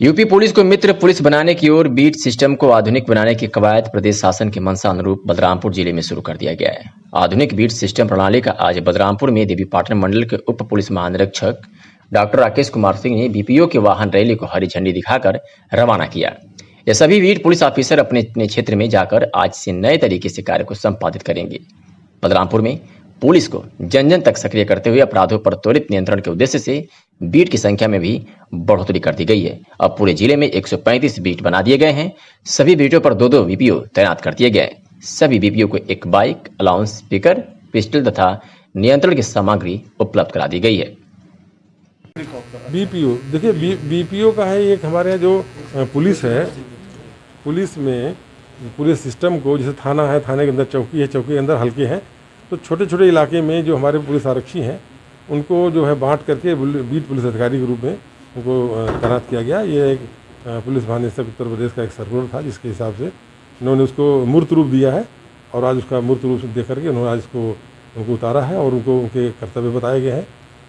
UP police को मित्र police बनाने की ओर बीट सिस्टम को आधुनिक बनाने की कवायद प्रदेश शासन की मंशा अनुरूप बलरामपुर जिले में शुरू कर दिया गया है। आधुनिक बीट सिस्टम प्रणाली का आज बलरामपुर में देवीपाटन मंडल के उप पुलिस महानिरीक्षक डॉक्टर राकेश कुमार सिंह ने बीपीओ के वाहन रैली को हरी झंडी दिखाकर रवाना किया। ये सभी बीट पुलिस ऑफिसर अपने अपने क्षेत्र में जाकर आज से नए तरीके से कार्य को संपादित करेंगे। बलरामपुर में पुलिस को जन जन तक सक्रिय करते हुए अपराधों पर त्वरित नियंत्रण के उद्देश्य से बीट की संख्या में भी बढ़ोतरी कर दी गई है। अब पूरे जिले में 135 बीट बना दिए गए हैं। सभी बीटों पर 2-2 बीपीओ तैनात कर दिए गए। सभी बीपीओ को एक बाइक, अलाउंस स्पीकर, पिस्टल तथा नियंत्रण की सामग्री उपलब्ध करा दी गई है। बीपीओ देखिए, बीपीओ का है एक हमारे यहाँ जो पुलिस है, पुलिस में पूरे सिस्टम को, जैसे थाना है, थाने के अंदर चौकी है, चौकी के अंदर हल्के हैं, तो छोटे छोटे इलाके में जो हमारे पुलिस आरक्षी हैं उनको जो है बांट करके बीट पुलिस अधिकारी के रूप में उनको तैनात किया गया। ये एक पुलिस महानिदेशक उत्तर प्रदेश का एक सर्कुलर था, जिसके हिसाब से उन्होंने उसको मूर्त रूप दिया है और आज उसका मूर्त रूप दे करके उन्होंने आज इसको उनको उतारा है और उनको उनके कर्तव्य बताए गए हैं।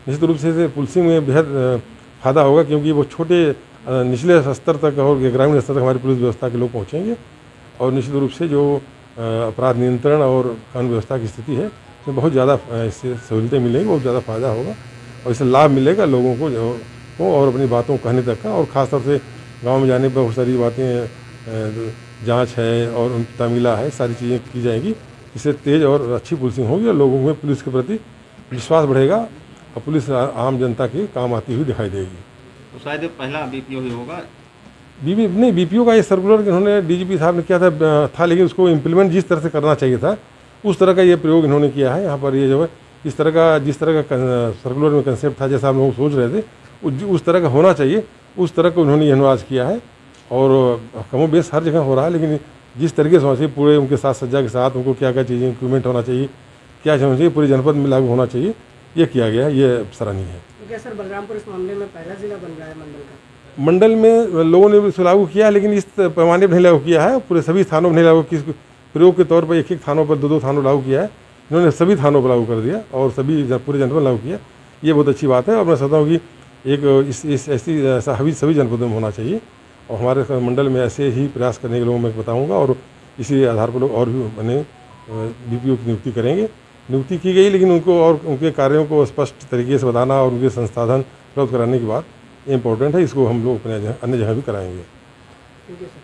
निश्चित रूप से पुलिसिंग में बेहद फ़ायदा होगा, क्योंकि वो छोटे निचले स्तर तक और ग्रामीण स्तर तक हमारी पुलिस व्यवस्था के लोग पहुँचेंगे और निश्चित रूप से जो अपराध नियंत्रण और कानून व्यवस्था की स्थिति है उसमें बहुत ज़्यादा इससे सहूलियतें मिलेंगी, बहुत ज़्यादा फ़ायदा होगा और इससे लाभ मिलेगा लोगों को और अपनी बातों को कहने तक का। और ख़ास तौर से गांव में जाने पर बहुत सारी बातें, जांच है और तमीला है, सारी चीज़ें की जाएंगी। इससे तेज़ और अच्छी पुलिसिंग होगी और लोगों में पुलिस के प्रति विश्वास बढ़ेगा और पुलिस आम जनता के काम आती हुई दिखाई देगी। तो शायद पहला बीपीओ ही होगा। बीपीओ का ये सर्कुलर इन्होंने डीजीपी साहब ने किया था, लेकिन उसको इम्प्लीमेंट जिस तरह से करना चाहिए था उस तरह का ये प्रयोग इन्होंने किया है। यहाँ पर ये जो है जिस तरह का सर्कुलर में कंसेप्ट था, जैसा हम लोग सोच रहे थे उस तरह का होना चाहिए, उस तरह का उन्होंने ये अनुवाद किया है और कमो बेस हर जगह हो रहा है। लेकिन जिस तरीके से होना चाहिए, पूरे उनके साथ सज्जा के साथ उनको क्या क्या चीज़ें इक्विपमेंट होना चाहिए, क्या होना चाहिए, पूरे जनपद में लागू होना चाहिए, ये किया गया है, ये सराहनीय है। तो क्या सर बलरामपुर इस मामले में पहला जिला बन रहा है मंडल का? मंडल में लोगों ने इसको लागू किया, लेकिन इस पैमाने पर नहीं लागू किया है, पूरे सभी थानों में नहीं लागू, किस प्रयोग के तौर पर एक थानों पर 2-2 थानों लागू किया है। इन्होंने सभी थानों पर लागू कर दिया और सभी पूरे जनपद में लागू किया। ये बहुत अच्छी बात है और मैं समझता हूँ कि एक ऐसा सभी जनपदों में होना चाहिए और हमारे मंडल में ऐसे ही प्रयास करने के लोगों में बताऊँगा और इसी आधार पर लोग और भी बने बीपीओ की नियुक्ति करेंगे। नियुक्ति की गई, लेकिन उनको और उनके कार्यों को स्पष्ट तरीके से बताना और उनके संसाधन उपलब्ध कराने की बात इम्पोर्टेंट है। इसको हम लोग अपने अन्य जगह भी कराएंगे। ठीक है सर।